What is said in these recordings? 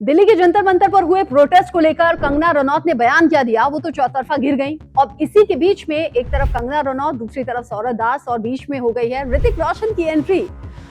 दिल्ली के जंतर मंतर पर हुए प्रोटेस्ट को लेकर कंगना रनौत ने बयान क्या दिया, वो तो चौतरफा घिर गई। और इसी के बीच में एक तरफ कंगना रनौत, दूसरी तरफ सौरभ दास और बीच में हो गई है ऋतिक रोशन की एंट्री।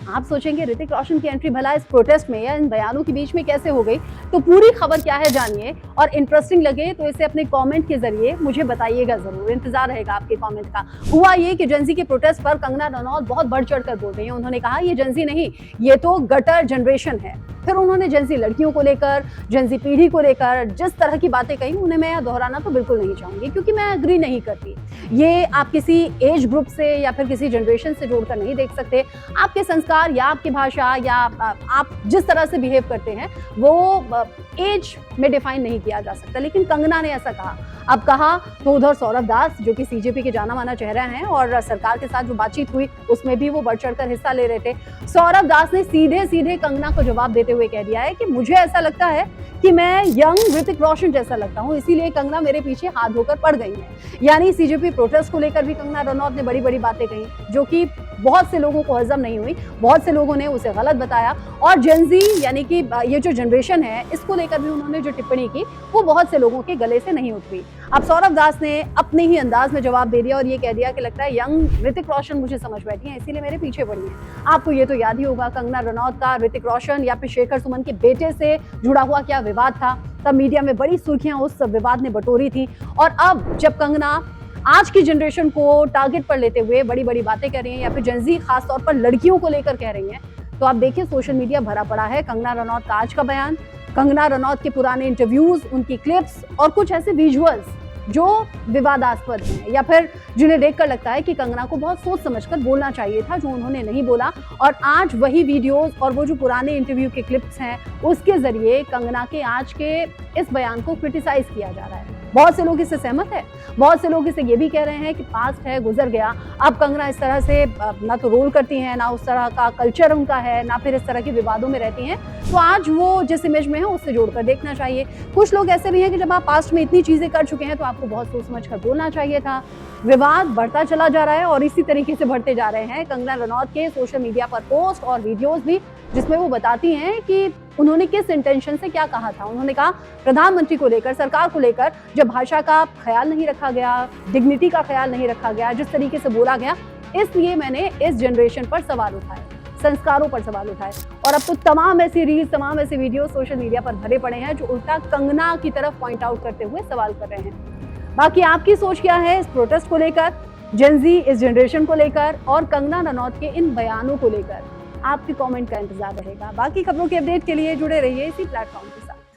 आप सोचेंगे ऋतिक रोशन की एंट्री भला इस प्रोटेस्ट में या इन बयानों के बीच में कैसे हो गई? तो पूरी खबर क्या है जानिए, और इंटरेस्टिंग लगे तो इसे अपने कमेंट के जरिए मुझे बताइएगा जरूर। इंतजार रहेगा आपके कमेंट का। हुआ ये कि जेंजी के प्रोटेस्ट पर कंगना रनौत बहुत बढ़ चढ़ कर बोल रही है। उन्होंने कहा ये जेंजी नहीं, ये तो गटर जनरेशन है। फिर उन्होंने जेंजी लड़कियों को लेकर, जेंजी पीढ़ी को लेकर जिस तरह की बातें कही, उन्हें मैं दोहराना तो बिल्कुल नहीं चाहूंगी, क्योंकि मैं एग्री नहीं करती। ये आप किसी एज ग्रुप से या फिर किसी जनरेशन से जोड़कर नहीं देख सकते। आपके संस्कार या आपकी भाषा या आप जिस तरह से बिहेव करते हैं वो एज में डिफाइन नहीं किया जा सकता। लेकिन कंगना ने ऐसा कहा। अब कहा तो उधर सौरभ दास, जो कि सीजेपी के जाना माना चेहरा हैं और सरकार के साथ जो बातचीत हुई उसमें भी वो बढ़ चढ़कर हिस्सा ले रहे थे। सौरभ दास ने सीधे सीधे कंगना को जवाब देते हुए कह दिया है कि मुझे ऐसा लगता है कि मैं यंग ऋतिक रोशन जैसा लगता हूं, इसीलिए कंगना मेरे पीछे हाथ धोकर पड़ गई है। यानी सीजेपी प्रोटेस्ट को लेकर भी कंगना रनौत ने बड़ी बड़ी बातें कही, जो कि बहुत से लोगों को हजम नहीं हुई। बहुत से लोगों ने उसे गलत बताया। और जेंजी यानी कि ये जो जनरेशन है, इसको लेकर भी उन्होंने जो टिप्पणी की वो बहुत से लोगों के गले से नहीं उतरी। अब सौरभ दास ने अपने ही अंदाज में जवाब दे दिया और ये कह दिया कि लगता है यंग ऋतिक रोशन मुझे समझ बैठी है, इसीलिए मेरे पीछे पड़ी है। आपको ये तो याद ही होगा कंगना रनौत का ऋतिक रोशन या फिर शेखर सुमन के बेटे से जुड़ा हुआ क्या विवाद था। तब मीडिया में बड़ी सुर्खियां उस विवाद ने बटोरी थी। और अब जब कंगना आज की जनरेशन को टारगेट पर लेते हुए बड़ी बड़ी बातें कर रही हैं या फिर जेंजी खासतौर पर लड़कियों को लेकर कह रही हैं, तो आप देखिए सोशल मीडिया भरा पड़ा है कंगना रनौत का आज का बयान, कंगना रनौत के पुराने इंटरव्यूज, उनकी क्लिप्स और कुछ ऐसे विजुअल्स जो विवादास्पद हैं या फिर जिन्हें देखकर लगता है कि कंगना को बहुत सोच समझकर बोलना चाहिए था, जो उन्होंने नहीं बोला। और आज वही वीडियोस और वो जो पुराने इंटरव्यू के क्लिप्स हैं, उसके जरिए कंगना के आज के इस बयान को क्रिटिसाइज किया जा रहा है। बहुत से लोग इससे सहमत है, बहुत से लोग इसे ये भी कह रहे हैं कि पास्ट है, गुजर गया। अब कंगना इस तरह से ना तो रोल करती हैं, ना उस तरह का कल्चर उनका है, ना फिर इस तरह के विवादों में रहती हैं। तो आज वो जिस इमेज में है उससे जोड़कर देखना चाहिए। कुछ लोग ऐसे भी हैं कि जब आप पास्ट में इतनी चीजें कर चुके हैं तो आपको बहुत सोच समझ कर बोलना चाहिए था। विवाद बढ़ता चला जा रहा है और इसी तरीके से बढ़ते जा रहे हैं कंगना रनौत के सोशल मीडिया पर पोस्ट और वीडियोस भी, जिसमें वो बताती हैं कि उन्होंने किस इंटेंशन से क्या कहा था। उन्होंने कहा प्रधानमंत्री को लेकर, सरकार को लेकर जब भाषा का ख्याल नहीं रखा गया, डिग्निटी का ख्याल नहीं रखा गया, जिस तरीके से बोला गया, इसलिए मैंने इस जनरेशन पर सवाल उठाए, संस्कारों पर सवाल उठाए। और अब तो तमाम ऐसी रील्स, तमाम ऐसे वीडियो सोशल मीडिया पर भरे पड़े हैं जो उल्टा कंगना की तरफ पॉइंट आउट करते हुए सवाल कर रहे हैं। बाकी आपकी सोच क्या है इस प्रोटेस्ट को लेकर, जेंजी इस जनरेशन को लेकर और कंगना रनौत के इन बयानों को लेकर? आपके कमेंट का इंतजार रहेगा। बाकी खबरों के अपडेट के लिए जुड़े रहिए इसी प्लेटफॉर्म के साथ।